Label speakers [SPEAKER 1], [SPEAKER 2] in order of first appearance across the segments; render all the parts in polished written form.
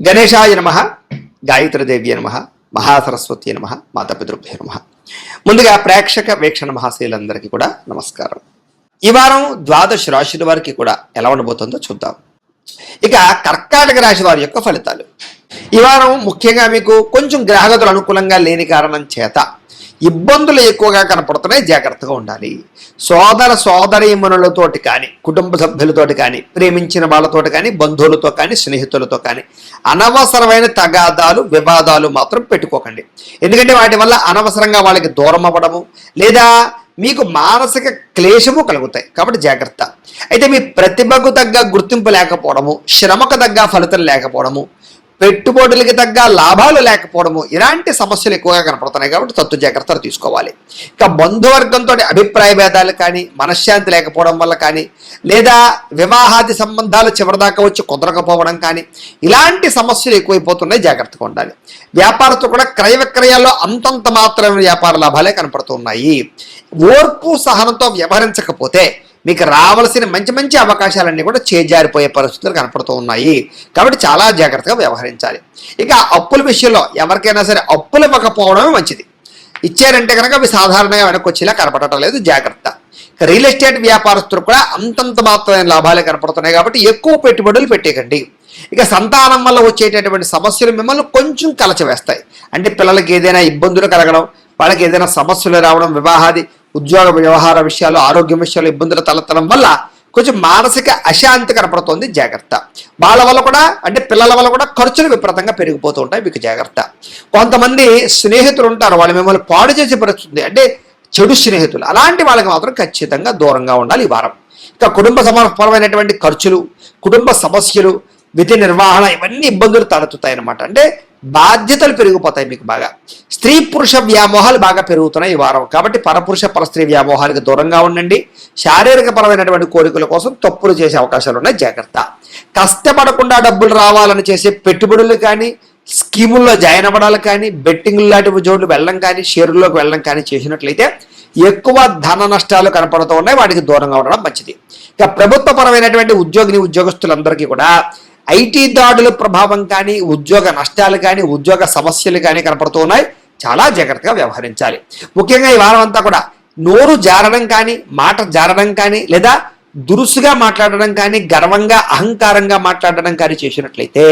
[SPEAKER 1] గణేశాయ నమః, గాయత్రీదేవ్య నమః, మహాసరస్వతి నమః, మాతాపితృభ్యో నమః. ముందుగా ప్రేక్షక వీక్షణ మహాశయులందరికీ కూడా నమస్కారం. ఈ వారం ద్వాదశ రాశుల వారికి కూడా ఎలా ఉండబోతుందో చూద్దాం. ఇక కర్కాటక రాశి వారి యొక్క ఫలితాలు. ఈ వారం ముఖ్యంగా మీకు కొంచెం గ్రహగతులు అనుకూలంగా లేని కారణం చేత ఇబ్బందులు ఎక్కువగా కనపడుతున్నాయి, జాగ్రత్తగా ఉండాలి. సోదర సోదరీమణులతోటి కానీ, కుటుంబ సభ్యులతోటి కానీ, ప్రేమించిన వాళ్ళతోటి కానీ, బంధువులతో కానీ, స్నేహితులతో కానీ అనవసరమైన తగాదాలు వివాదాలు మాత్రం పెట్టుకోకండి. ఎందుకంటే వాటి వల్ల అనవసరంగా వాళ్ళకి దూరం అవ్వడము లేదా మీకు మానసిక క్లేశము కలుగుతాయి, కాబట్టి జాగ్రత్త. అయితే మీ ప్రతిభకు తగ్గ గుర్తింపు లేకపోవడము, శ్రమకు తగ్గ ఫలితం లేకపోవడము, పెట్టుబడులకి తగ్గ లాభాలు లేకపోవడము, ఇలాంటి సమస్యలు ఎక్కువగా కనపడుతున్నాయి, కాబట్టి తత్తు జాగ్రత్తలు తీసుకోవాలి. ఇక బంధువర్గంతో అభిప్రాయ భేదాలు కానీ, మనశ్శాంతి లేకపోవడం వల్ల కానీ, లేదా వివాహాది సంబంధాలు చివరిదాకా వచ్చి కుదరకపోవడం కానీ, ఇలాంటి సమస్యలు ఎక్కువైపోతున్నాయి, జాగ్రత్తగా ఉండాలి. వ్యాపారస్తులు కూడా క్రయ విక్రయాల్లో అంతంత మాత్రమే వ్యాపార లాభాలే కనపడుతున్నాయి. ఓర్పు సహనంతో వ్యవహరించకపోతే మీకు రావాల్సిన మంచి మంచి అవకాశాలన్నీ కూడా చేజారిపోయే పరిస్థితులు కనపడుతూ ఉన్నాయి, కాబట్టి చాలా జాగ్రత్తగా వ్యవహరించాలి. ఇక అప్పుల విషయంలో ఎవరికైనా సరే అప్పులు ఇవ్వకపోవడమే మంచిది. ఇచ్చారంటే కనుక అవి సాధారణంగా వెనక్కి వచ్చేలా కనపడటం లేదు, జాగ్రత్త. ఇక రియల్ ఎస్టేట్ వ్యాపారస్తులు కూడా అంతంత మాత్రమైన లాభాలే కనపడుతున్నాయి, కాబట్టి ఎక్కువ పెట్టుబడులు పెట్టేకండి. ఇక సంతానం వల్ల వచ్చేటటువంటి సమస్యలు మిమ్మల్ని కొంచెం కలచవేస్తాయి. అంటే పిల్లలకి ఏదైనా ఇబ్బందులు కలగడం, వాళ్ళకి ఏదైనా సమస్యలు రావడం, వివాహాది ఉద్యోగ వ్యవహార విషయాలు, ఆరోగ్య విషయాలు ఇబ్బందులు తలెత్తడం వల్ల కొంచెం మానసిక అశాంతి కనపడుతోంది, జాగ్రత్త. వాళ్ళ వల్ల కూడా, అంటే పిల్లల వల్ల కూడా ఖర్చులు విపరీతంగా పెరిగిపోతూ ఉంటాయి, మీకు జాగ్రత్త. కొంతమంది స్నేహితులు ఉంటారు, వాళ్ళు మిమ్మల్ని పాడు చేసి పరుస్తుంది, అంటే చెడు స్నేహితులు, అలాంటి వాళ్ళకి మాత్రం ఖచ్చితంగా దూరంగా ఉండాలి ఈ వారం. ఇక కుటుంబ సమర్పరమైనటువంటి ఖర్చులు, కుటుంబ సమస్యలు, విధి నిర్వహణ, ఇవన్నీ ఇబ్బందులు తలెత్తుతాయి అన్నమాట. అంటే బాధ్యతలు పెరిగిపోతాయి మీకు బాగా. స్త్రీ పురుష వ్యామోహాలు బాగా పెరుగుతున్నాయి ఈ వారం, కాబట్టి పరపురుష పరస్త్రీ వ్యామోహాలకు దూరంగా ఉండండి. శారీరక పరమైనటువంటి కోరికల కోసం తప్పులు చేసే అవకాశాలు ఉన్నాయి, జాగ్రత్త. కష్టపడకుండా డబ్బులు రావాలని చేసే పెట్టుబడులు కానీ, స్కీముల్లో జాయిన్ అవ్వడాలు కానీ, బెట్టింగ్ లాంటి జోడ్లు వెళ్ళడం కానీ, షేర్లోకి వెళ్ళడం కానీ చేసినట్లయితే ఎక్కువ ధన నష్టాలు కనపడుతూ ఉన్నాయి, వాటికి దూరంగా ఉండడం మంచిది. ఇక ప్రభుత్వ పరమైనటువంటి ఉద్యోగస్తులందరికీ కూడా ఐటీ దాడుల ప్రభావం కానీ, ఉద్యోగ నష్టాలు కానీ, ఉద్యోగ సమస్యలు కానీ కనపడుతూ ఉన్నాయి, చాలా జాగ్రత్తగా వ్యవహరించాలి. ముఖ్యంగా ఈ వారం అంతా కూడా నోరు జారడం కానీ, మాట జారడం కానీ, లేదా దురుసుగా మాట్లాడడం కానీ, గర్వంగా అహంకారంగా మాట్లాడడం కానీ చేసినట్లయితే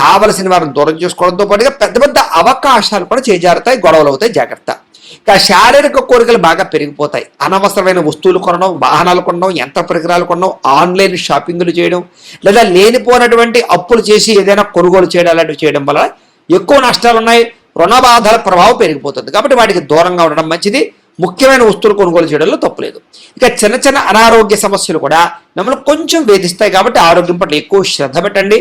[SPEAKER 1] కావలసిన వారిని దూరం చేసుకోవడంతో పాటుగా పెద్ద పెద్ద అవకాశాలు కూడా చేజారుతాయి, గొడవలు అవుతాయి, జాగ్రత్త. ఇక శారీరక కోరికలు బాగా పెరిగిపోతాయి. అనవసరమైన వస్తువులు కొనడం, వాహనాలు కొనడం, యంత్ర పరికరాలు కొనడం, ఆన్లైన్ షాపింగ్లు చేయడం, లేదా లేనిపోయినటువంటి అప్పులు చేసి ఏదైనా కొనుగోలు చేయడం, అలాంటివి చేయడం వల్ల ఎక్కువ నష్టాలు ఉన్నాయి, రుణ బాధల ప్రభావం పెరిగిపోతుంది, కాబట్టి వాటికి దూరంగా ఉండడం మంచిది. ముఖ్యమైన వస్తువులు కొనుగోలు చేయడంలో తప్పులేదు. ఇక చిన్న చిన్న అనారోగ్య సమస్యలు కూడా మిమ్మల్ని కొంచెం వేధిస్తాయి, కాబట్టి ఆరోగ్యం పట్ల ఎక్కువ శ్రద్ధ పెట్టండి.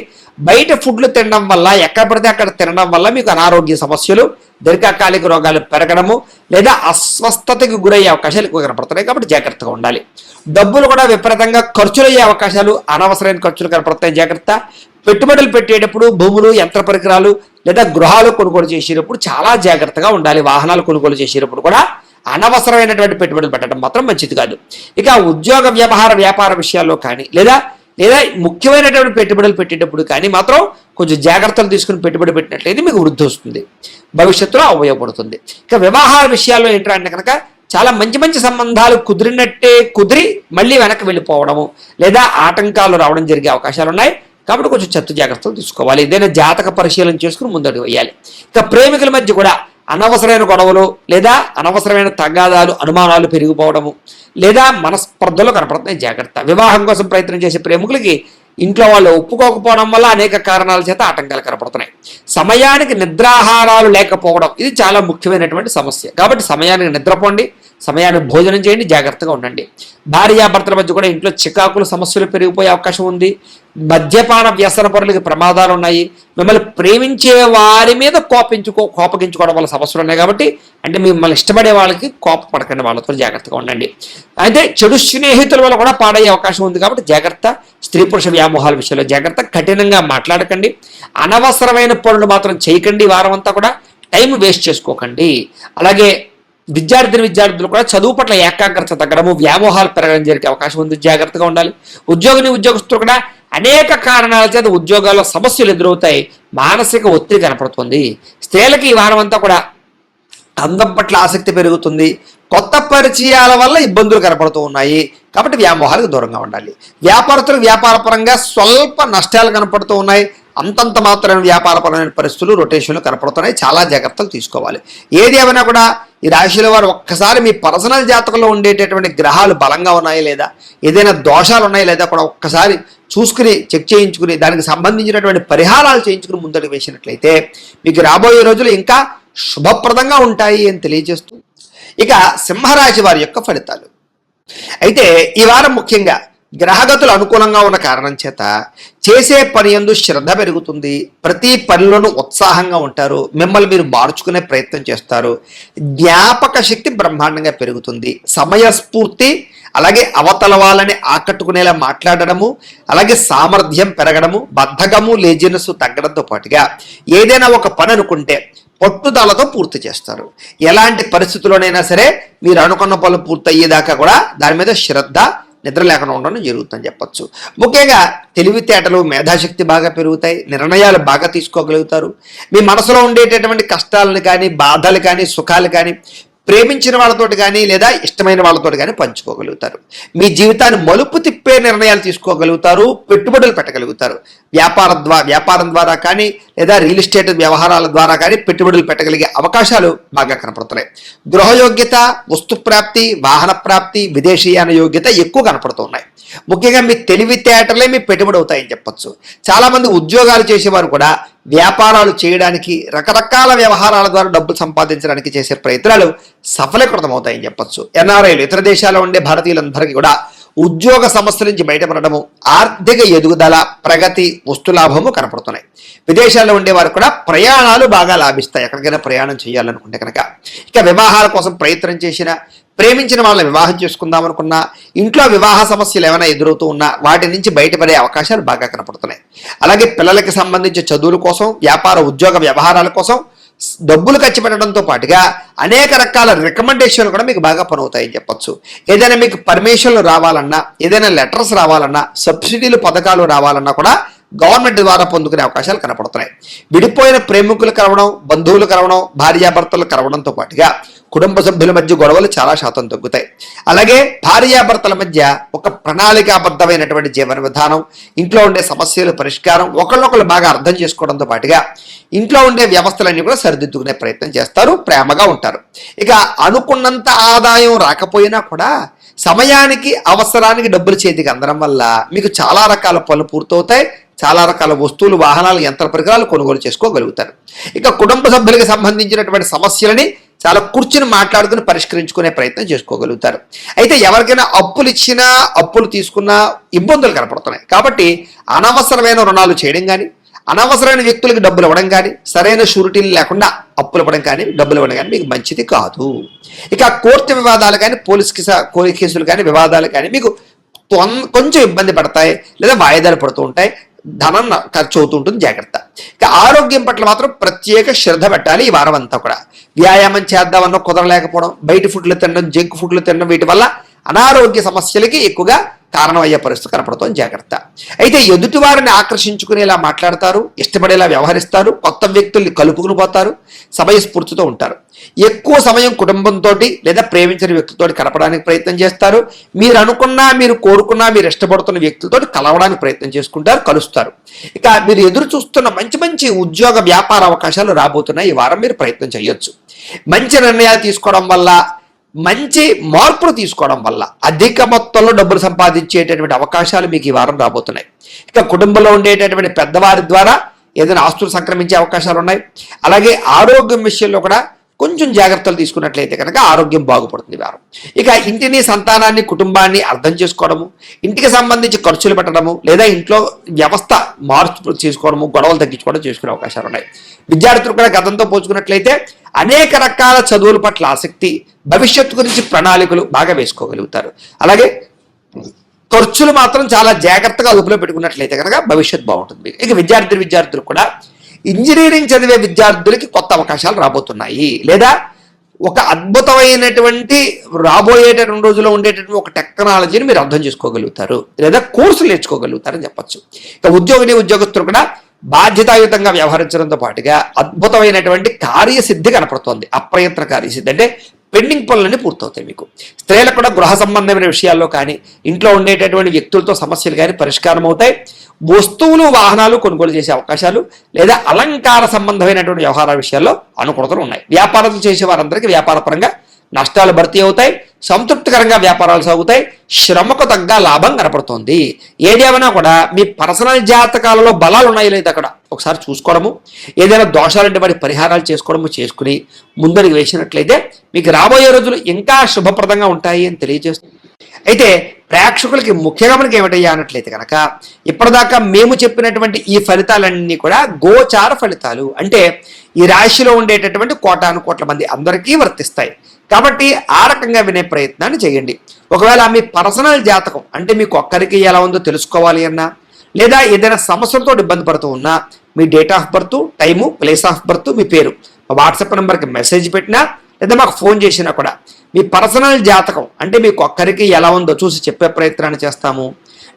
[SPEAKER 1] బయట ఫుడ్లు తినడం వల్ల, ఎక్కడ పడితే అక్కడ తినడం వల్ల మీకు అనారోగ్య సమస్యలు, దీర్ఘకాలిక రోగాలు పెరగడము, లేదా అస్వస్థతకి గురయ్యే అవకాశాలు ఎక్కువ కనపడుతున్నాయి, కాబట్టి జాగ్రత్తగా ఉండాలి. డబ్బులు కూడా విపరీతంగా ఖర్చులు అయ్యే అవకాశాలు, అనవసరమైన ఖర్చులు కనపడతాయి, జాగ్రత్త. పెట్టుబడులు పెట్టేటప్పుడు భూములు, యంత్ర పరికరాలు లేదా గృహాలు కొనుగోలు చేసేటప్పుడు చాలా జాగ్రత్తగా ఉండాలి. వాహనాలు కొనుగోలు చేసేటప్పుడు కూడా అనవసరమైనటువంటి పెట్టుబడులు పెట్టడం మాత్రం మంచిది కాదు. ఇక ఉద్యోగ వ్యాపార విషయాల్లో కానీ, లేదా ముఖ్యమైనటువంటి పెట్టుబడులు పెట్టేటప్పుడు కానీ మాత్రం కొంచెం జాగ్రత్తలు తీసుకుని పెట్టుబడి పెట్టినట్లయితే మీకు వృద్ధి వస్తుంది, భవిష్యత్తులో ఉపయోగపడుతుంది. ఇక వ్యవహార విషయాల్లో ఏంటంటే కనుక చాలా మంచి మంచి సంబంధాలు కుదిరి మళ్ళీ వెనక్కి వెళ్ళిపోవడము, లేదా ఆటంకాలు రావడం జరిగే అవకాశాలు ఉన్నాయి, కాబట్టి కొంచెం జాగ్రత్తలు తీసుకోవాలి. ఏదైనా జాతక పరిశీలన చేసుకుని ముందడుగు వేయాలి. ఇక ప్రేమికుల మధ్య కూడా అనవసరమైన గొడవలు, లేదా అనవసరమైన తగాదాలు, అనుమానాలు పెరిగిపోవడము, లేదా మనస్పర్ధలు కనపడుతున్నాయి, జాగ్రత్త. వివాహం కోసం ప్రయత్నం చేసే ప్రేమికులకి ఇంట్లో వాళ్ళు ఒప్పుకోకపోవడం వల్ల అనేక కారణాల చేత ఆటంకాలు కనపడుతున్నాయి. సమయానికి నిద్రాహారాలు లేకపోవడం, ఇది చాలా ముఖ్యమైనటువంటి సమస్య, కాబట్టి సమయానికి నిద్రపోండి, సమయానికి భోజనం చేయండి, జాగ్రత్తగా ఉండండి. భార్యాభర్తల మధ్య కూడా ఇంట్లో చికాకుల సమస్యలు పెరిగిపోయే అవకాశం ఉంది. మద్యపాన వ్యసన పరులకి ప్రమాదాలు ఉన్నాయి. మిమ్మల్ని ప్రేమించే వారి మీద కోపగించుకోవడం వల్ల సమస్యలు ఉన్నాయి, కాబట్టి అంటే మిమ్మల్ని ఇష్టపడే వాళ్ళకి కోపపడకండి, వాళ్ళతో జాగ్రత్తగా ఉండండి. అయితే చెడు స్నేహితుల వల్ల కూడా పాడయ్యే అవకాశం ఉంది, కాబట్టి జాగ్రత్త. స్త్రీ పురుష వ్యామోహాల విషయంలో జాగ్రత్త. కఠినంగా మాట్లాడకండి, అనవసరమైన పనులు మాత్రం చేయకండి. వారం అంతా కూడా టైం వేస్ట్ చేసుకోకండి. అలాగే విద్యార్థులు కూడా చదువు పట్ల ఏకాగ్రత తగ్గడము, వ్యామోహాలు పెరగడం జరిగే అవకాశం ఉంది, జాగ్రత్తగా ఉండాలి. ఉద్యోగస్తులు కూడా అనేక కారణాల చేత ఉద్యోగాల్లో సమస్యలు ఎదురవుతాయి, మానసిక ఒత్తిడి కనపడుతుంది. స్త్రీలకి ఈ వారం అంతా కూడా అందం పట్ల ఆసక్తి పెరుగుతుంది, కొత్త పరిచయాల వల్ల ఇబ్బందులు కనపడుతూ ఉన్నాయి, కాబట్టి వ్యామోహాలకు దూరంగా ఉండాలి. వ్యాపారస్తులకు వ్యాపారపరంగా స్వల్ప నష్టాలు కనపడుతూ ఉన్నాయి, అంతంత మాత్రమే వ్యాపారపరమైన పరిస్థితులు రొటేషన్లు కనపడుతున్నాయి, చాలా జాగ్రత్తలు తీసుకోవాలి. ఏది ఏమైనా కూడా ఈ రాశిలో వారు ఒక్కసారి మీ పర్సనల్ జాతకంలో ఉండేటటువంటి గ్రహాలు బలంగా ఉన్నాయా లేదా, ఏదైనా దోషాలు ఉన్నాయా లేదా కూడా ఒక్కసారి చూసుకుని చెక్ చేయించుకుని దానికి సంబంధించినటువంటి పరిహారాలు చేయించుకుని ముందడుగు వేసినట్లయితే మీకు రాబోయే రోజులు ఇంకా శుభప్రదంగా ఉంటాయి అని తెలియజేస్తూ ఇక సింహరాశి వారి యొక్క ఫలితాలు. అయితే ఈ వారం ముఖ్యంగా గ్రహగతులు అనుకూలంగా ఉన్న కారణం చేత చేసే పని యందు శ్రద్ధ పెరుగుతుంది, ప్రతి పనిలోనూ ఉత్సాహంగా ఉంటారు, మిమ్మల్ని మీరు మార్చుకునే ప్రయత్నం చేస్తారు, జ్ఞాపక శక్తి బ్రహ్మాండంగా పెరుగుతుంది, సమయస్ఫూర్తి అలాగే అవతల వాళ్ళని ఆకట్టుకునేలా మాట్లాడడము, అలాగే సామర్థ్యం పెరగడము, బద్ధకము లేజినెస్ తగ్గడంతో పాటుగా ఏదైనా ఒక పని అనుకుంటే పట్టుదలతో పూర్తి చేస్తారు. ఎలాంటి పరిస్థితుల్లోనైనా సరే మీరు అనుకున్న పనులు పూర్తయ్యేదాకా కూడా దాని మీద శ్రద్ధ నిద్ర లేకుండా ఉండడం జరుగుతుందని చెప్పచ్చు. ముఖ్యంగా తెలివితేటలు మేధాశక్తి బాగా పెరుగుతాయి, నిర్ణయాలు బాగా తీసుకోగలుగుతారు, మీ మనసులో ఉండేటటువంటి కష్టాలను కానీ బాధలు కానీ సుఖాలు కానీ ప్రేమించిన వాళ్ళతోటి కానీ లేదా ఇష్టమైన వాళ్ళతోటి కానీ పంచుకోగలుగుతారు, మీ జీవితాన్ని మలుపు తిప్పే నిర్ణయాలు తీసుకోగలుగుతారు, పెట్టుబడులు పెట్టగలుగుతారు, వ్యాపారం ద్వారా కానీ లేదా రియల్ ఎస్టేట్ వ్యవహారాల ద్వారా కానీ పెట్టుబడులు పెట్టగలిగే అవకాశాలు బాగా కనపడుతున్నాయి. గృహయోగ్యత, వస్తు ప్రాప్తి, వాహన ప్రాప్తి, విదేశీయాన యోగ్యత ఎక్కువ కనపడుతున్నాయి. ముఖ్యంగా మీ తెలివితేటలే మీ పెట్టుబడి అవుతాయని చెప్పచ్చు. చాలామంది ఉద్యోగాలు చేసేవారు కూడా వ్యాపారాలు చేయడానికి రకరకాల వ్యవహారాల ద్వారా డబ్బులు సంపాదించడానికి చేసే ప్రయత్నాలు సఫలీకృతమవుతాయని చెప్పచ్చు. ఎన్ఆర్ఐలు, ఇతర దేశాల్లో ఉండే భారతీయులందరికీ కూడా ఉద్యోగ సమస్యల నుంచి బయటపడడము, ఆర్థిక ఎదుగుదల, ప్రగతి, వస్తులాభము కనపడుతున్నాయి. విదేశాల్లో ఉండేవారు కూడా ప్రయాణాలు బాగా లాభిస్తాయి ఎక్కడికైనా ప్రయాణం చేయాలనుకుంటే కనుక. ఇక వివాహాల కోసం ప్రయత్నం చేసిన, ప్రేమించిన వాళ్ళని వివాహం చేసుకుందాం అనుకున్నా, ఇంట్లో వివాహ సమస్యలు ఏమైనా ఎదురవుతూ ఉన్నా వాటి నుంచి బయటపడే అవకాశాలు బాగా కనపడుతున్నాయి. అలాగే పిల్లలకి సంబంధించి చదువుల కోసం, వ్యాపార ఉద్యోగ వ్యవహారాల కోసం డబ్బులు ఖర్చు పెట్టడంతో పాటుగా అనేక రకాల రికమెండేషన్లు కూడా మీకు బాగా పనవుతాయని చెప్పచ్చు. ఏదైనా మీకు పర్మిషన్లు రావాలన్నా, ఏదైనా లెటర్స్ రావాలన్నా, సబ్సిడీలు పథకాలు రావాలన్నా కూడా గవర్నమెంట్ ద్వారా పొందుకునే అవకాశాలు కనపడుతున్నాయి. విడిపోయిన ప్రేమికులు కలవడం, బంధువులు కలవడం, భార్యాభర్తలు కలవడంతో పాటుగా కుటుంబ సభ్యుల మధ్య గొడవలు చాలా శాతం తగ్గుతాయి. అలాగే భార్యాభర్తల మధ్య ఒక ప్రణాళికాబద్ధమైనటువంటి జీవన విధానం, ఇంట్లో ఉండే సమస్యల పరిష్కారం, ఒకళ్ళొకళ్ళు బాగా అర్థం చేసుకోవడంతో పాటుగా ఇంట్లో ఉండే వ్యవస్థలన్నీ కూడా సరిదిద్దుకునే ప్రయత్నం చేస్తారు, ప్రేమగా ఉంటారు. ఇక అనుకున్నంత ఆదాయం రాకపోయినా కూడా సమయానికి అవసరానికి డబ్బులు చేతికి అందడం వల్ల మీకు చాలా రకాల పనులు పూర్తవుతాయి, చాలా రకాల వస్తువులు, వాహనాలు, యంత్ర పరికరాలు కొనుగోలు చేసుకోగలుగుతారు. ఇక కుటుంబ సభ్యులకు సంబంధించినటువంటి సమస్యలని చాలా కూర్చుని మాట్లాడుకుని పరిష్కరించుకునే ప్రయత్నం చేసుకోగలుగుతారు. అయితే ఎవరికైనా అప్పులు ఇచ్చినా, అప్పులు తీసుకున్నా ఇబ్బందులు కనపడుతున్నాయి. కాబట్టి అనవసరమైన రుణాలు చేయడం కానీ, అనవసరమైన వ్యక్తులకు డబ్బులు ఇవ్వడం కానీ, సరైన షూరిటీలు లేకుండా అప్పులు ఇవ్వడం కానీ, డబ్బులు ఇవ్వడం కానీ మీకు మంచిది కాదు. ఇక కోర్టు వివాదాలు కానీ, పోలీస్ కేసులు కానీ, వివాదాలు కానీ మీకు కొంచెం ఇబ్బంది పడతాయి లేదా వాయిదాలు పడుతూ ఉంటాయి, ధనం ఖర్చు అవుతూ ఉంటుంది, జాగ్రత్త. ఇక ఆరోగ్యం పట్ల మాత్రం ప్రత్యేక శ్రద్ధ పెట్టాలి. ఈ వారం అంతా కూడా వ్యాయామం చేద్దామన్నా కుదరలేకపోవడం, బయట ఫుడ్లు తినడం, జంక్ ఫుడ్లు తినడం, వీటి వల్ల అనారోగ్య సమస్యలకి ఎక్కువగా కారణం అయ్యే పరిస్థితి కనపడుతుంది, జాగ్రత్త. అయితే ఎదుటి వారిని ఆకర్షించుకునేలా మాట్లాడతారు, ఇష్టపడేలా వ్యవహరిస్తారు, కొత్త వ్యక్తుల్ని కలుపుకుని పోతారు, సమయస్ఫూర్తితో ఉంటారు. ఎక్కువ సమయం కుటుంబంతో లేదా ప్రేమించిన వ్యక్తులతో గడపడానికి ప్రయత్నం చేస్తారు. మీరు అనుకున్నా, మీరు కోరుకున్నా, మీరు ఇష్టపడుతున్న వ్యక్తులతో కలవడానికి ప్రయత్నం చేసుకుంటారు, కలుస్తారు. ఇక మీరు ఎదురు చూస్తున్న మంచి మంచి ఉద్యోగ వ్యాపార అవకాశాలు రాబోతున్నాయి. ఈ వారం మీరు ప్రయత్నం చేయొచ్చు. మంచి నిర్ణయాలు తీసుకోవడం వల్ల, మంచి మార్పులు తీసుకోవడం వల్ల అధిక మొత్తంలో డబ్బులు సంపాదించేటటువంటి అవకాశాలు మీకు ఈ వారం రాబోతున్నాయి. ఇక కుటుంబంలో ఉండేటటువంటి పెద్దవారి ద్వారా ఏదైనా ఆస్తులు సంక్రమించే అవకాశాలు ఉన్నాయి. అలాగే ఆరోగ్యం విషయంలో కూడా కొంచెం జాగ్రత్తలు తీసుకున్నట్లయితే కనుక ఆరోగ్యం బాగుపడుతుంది వారం. ఇక ఇంటిని, సంతానాన్ని, కుటుంబాన్ని అర్థం చేసుకోవడము, ఇంటికి సంబంధించి ఖర్చులు పెట్టడము లేదా ఇంట్లో వ్యవస్థ మార్పు చేసుకోవడము, గొడవలు తగ్గించుకోవడం చేసుకునే అవకాశాలు ఉన్నాయి. విద్యార్థులు కూడా గతంతో పోల్చుకున్నట్లయితే అనేక రకాల చదువుల పట్ల ఆసక్తి, భవిష్యత్తు గురించి ప్రణాళికలు బాగా వేసుకోగలుగుతారు. అలాగే ఖర్చులు మాత్రం చాలా జాగ్రత్తగా అదుపులో పెట్టుకున్నట్లయితే కనుక భవిష్యత్తు బాగుంటుంది. ఇక విద్యార్థులు కూడా ఇంజనీరింగ్ చదివే విద్యార్థులకి కొత్త అవకాశాలు రాబోతున్నాయి, లేదా ఒక అద్భుతమైనటువంటి రాబోయేటటువంటి రోజుల్లో ఉండేటటువంటి ఒక టెక్నాలజీని మీరు అర్థం చేసుకోగలుగుతారు, లేదా కోర్సులు నేర్చుకోగలుగుతారని చెప్పచ్చు. ఇక ఉద్యోగస్తులు కూడా బాధ్యతాయుతంగా వ్యవహరించడంతో పాటుగా అద్భుతమైనటువంటి కార్యసిద్ధి కనపడుతోంది. అప్రయత్న కార్యసిద్ధి అంటే పెండింగ్ పనులన్నీ పూర్తవుతాయి. మీకు స్త్రీలకు కూడా గృహ సంబంధమైన విషయాల్లో కానీ, ఇంట్లో ఉండేటటువంటి వ్యక్తులతో సమస్యలు కానీ పరిష్కారం అవుతాయి. వస్తువులు వాహనాలు కొనుగోలు చేసే అవకాశాలు, లేదా అలంకార సంబంధమైనటువంటి వ్యవహారాల విషయాల్లో అనుకూలతలు ఉన్నాయి. వ్యాపారాలు చేసే వారందరికీ వ్యాపారపరంగా నష్టాలు భర్తీ అవుతాయి, సంతృప్తికరంగా వ్యాపారాలు సాగుతాయి, శ్రమకు తగ్గ లాభం కనపడుతోంది. ఏదేమైనా కూడా మీ పర్సనల్ జాతకాలలో బలాలు ఉన్నాయి లేదా అక్కడ ఒకసారి చూసుకోవడము, ఏదైనా దోషాలంటే వారి పరిహారాలు చేసుకోవడము చేసుకుని ముందరికి వేసినట్లయితే మీకు రాబోయే రోజులు ఇంకా శుభప్రదంగా ఉంటాయి అని తెలియజేస్తుంది. అయితే ప్రేక్షకులకి ముఖ్యంగా మనకి ఏమిటయ్యా అన్నట్లయితే కనుక ఇప్పటిదాకా మేము చెప్పినటువంటి ఈ ఫలితాలన్నీ కూడా గోచార ఫలితాలు, అంటే ఈ రాశిలో ఉండేటటువంటి కోటాను కోట్ల మంది అందరికీ వర్తిస్తాయి. కాబట్టి ఆ రకంగా వినే ప్రయత్నాన్ని చేయండి. ఒకవేళ మీ పర్సనల్ జాతకం అంటే మీకు ఒక్కరికి ఎలా ఉందో తెలుసుకోవాలి అన్నా, లేదా ఏదైనా సమస్యలతో ఇబ్బంది పడుతూ ఉన్నా మీ date of birth, time, place of birth, మీ పేరు మా వాట్సాప్ నెంబర్కి మెసేజ్ పెట్టినా లేదా మాకు ఫోన్ చేసినా కూడా మీ పర్సనల్ జాతకం అంటే మీకు ఒక్కరికి ఎలా ఉందో చూసి చెప్పే ప్రయత్నాన్ని చేస్తాము.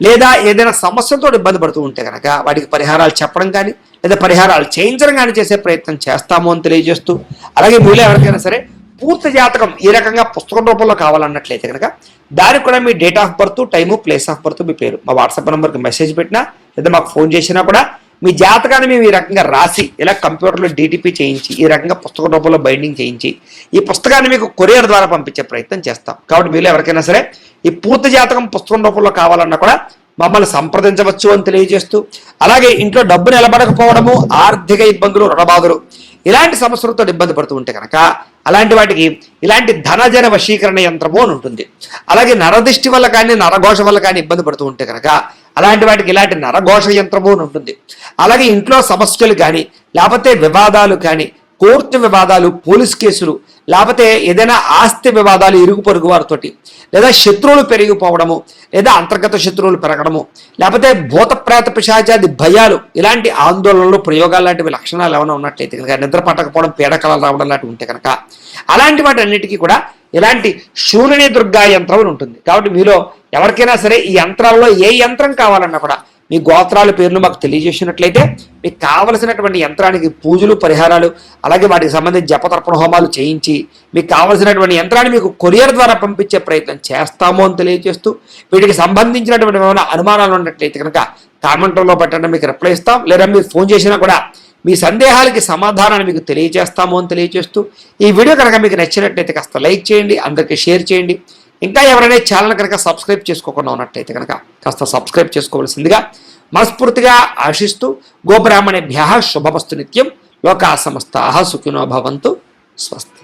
[SPEAKER 1] లేదా ఏదైనా సమస్యలతో ఇబ్బంది పడుతూ ఉంటే కనుక వాటికి పరిహారాలు చెప్పడం కానీ లేదా పరిహారాలు చేయించడం కానీ చేసే ప్రయత్నం చేస్తాము అని తెలియజేస్తూ, అలాగే మీలో ఎవరికైనా సరే పూర్తి జాతకం ఈ రకంగా పుస్తకం రూపంలో కావాలన్నట్లయితే కనుక దానికి కూడా మీ date of birth, time, place of birth, మీ పేరు మా వాట్సాప్ నెంబర్కి మెసేజ్ పెట్టినా లేదా మాకు ఫోన్ చేసినా కూడా మీ జాతకాన్ని మేము ఈ రకంగా రాసి ఇలా కంప్యూటర్లో DTP చేయించి ఈ రకంగా పుస్తక రూపంలో బైండింగ్ చేయించి ఈ పుస్తకాన్ని మీకు కొరియర్ ద్వారా పంపించే ప్రయత్నం చేస్తాం. కాబట్టి మీరు ఎవరికైనా సరే ఈ పూర్తి జాతకం పుస్తకం రూపంలో కావాలన్నా కూడా మమ్మల్ని సంప్రదించవచ్చు అని తెలియజేస్తూ, అలాగే ఇంట్లో డబ్బు నిలబడకపోవడము, ఆర్థిక ఇబ్బందులు, రుణబాధలు ఇలాంటి సమస్యలతో ఇబ్బంది పడుతూ ఉంటే కనుక అలాంటి వాటికి ఇలాంటి ధనజన వశీకరణ యంత్రము అని ఉంటుంది. అలాగే నరదిష్టి వల్ల కానీ నరఘోష వల్ల కానీ ఇబ్బంది పడుతూ ఉంటే కనుక అలాంటి వాటికి ఇలాంటి నరఘోష యంత్రము అని ఉంటుంది. అలాగే ఇంట్లో సమస్యలు కానీ లేకపోతే వివాదాలు కానీ, కోర్టు వివాదాలు, పోలీస్ కేసులు, లేకపోతే ఏదైనా ఆస్తి వివాదాలు ఇరుగు పొరుగు వారితోటి, లేదా శత్రువులు పెరిగిపోవడము, లేదా అంతర్గత శత్రువులు పెరగడము, లేకపోతే భూత ప్రేత పిశాచాది భయాలు, ఇలాంటి ఆందోళనలు, ప్రయోగాలు లాంటివి లక్షణాలు ఏమైనా ఉన్నట్లయితే కనుక, నిద్ర పట్టకపోవడం, పీడకలలు రావడం లాంటివి ఉంటే కనుక అలాంటి వాటి అన్నిటికీ కూడా ఇలాంటి శూలిని దుర్గా యంత్రం ఉంటుంది. కాబట్టి మీలో ఎవరికైనా సరే ఈ యంత్రాల్లో ఏ యంత్రం కావాలన్నా కూడా మీ గోత్రాల పేర్లు మాకు తెలియజేసినట్లయితే మీకు కావలసినటువంటి యంత్రానికి పూజలు, పరిహారాలు, అలాగే వాటికి సంబంధించి జపతర్పణ హోమాలు చేయించి మీకు కావలసినటువంటి యంత్రాన్ని మీకు కొరియర్ ద్వారా పంపించే ప్రయత్నం చేస్తాము అని తెలియజేస్తూ, వీటికి సంబంధించినటువంటి ఏమైనా అనుమానాలు ఉన్నట్లయితే కనుక కామెంట్లో పెట్టండి, మీకు రిప్లై ఇస్తాం. లేదా మీరు ఫోన్ చేసినా కూడా మీ సందేహాలకి సమాధానాన్ని మీకు తెలియజేస్తాము అని తెలియజేస్తూ, ఈ వీడియో కనుక మీకు నచ్చినట్లయితే కాస్త లైక్ చేయండి, అందరికీ షేర్ చేయండి. ఇంకా ఎవరైనా ఛానల్ కనుక సబ్స్క్రైబ్ చేసుకోకుండా ఉన్నట్లయితే కనుక కాస్త సబ్స్క్రైబ్ చేసుకోవాల్సిందిగా మనస్ఫూర్తిగా ఆశిస్తూ, గోబ్రాహ్మణేభ్యః శుభమస్తు నిత్యం, లోకా సమస్తాః సుఖినో భవంతు, స్వస్తి.